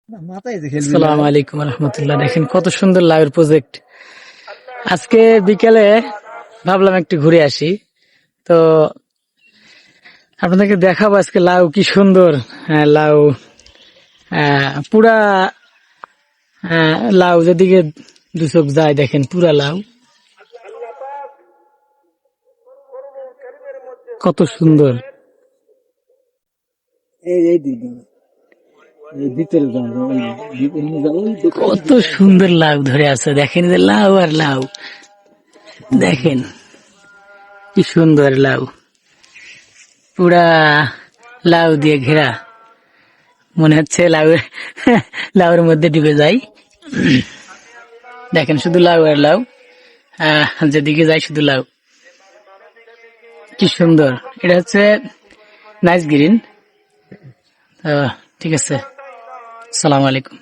আসসালামু আলাইকুম রহমতুল্লাহ। দেখেন কত সুন্দর লাউয়ের প্রজেক্ট। আজকে বিকেলে ভাবলাম একটু ঘুরে আসি, তো আপনাদেরকে দেখাবো আজকে লাউ কি সুন্দর। লাউ পুরা লাউ যেদিকে দু চোখ যায় দেখেন পুরা লাউ, কত সুন্দর। কত সুন্দর লাউ ধরে আছে, দেখেন যে লাউ আর লাউ, দেখেন কি সুন্দর লাউ, পুরা লাউ দিয়ে ঘেরা। মনে হচ্ছে লাউ লাউর মধ্যে ডুবে যাই। দেখেন শুধু লাউ আর লাউ, যেদিকে যাই শুধু লাউ, কি সুন্দর। এটা হচ্ছে নাইস গ্রিন। ঠিক আছে, আসসালামু আলাইকুম।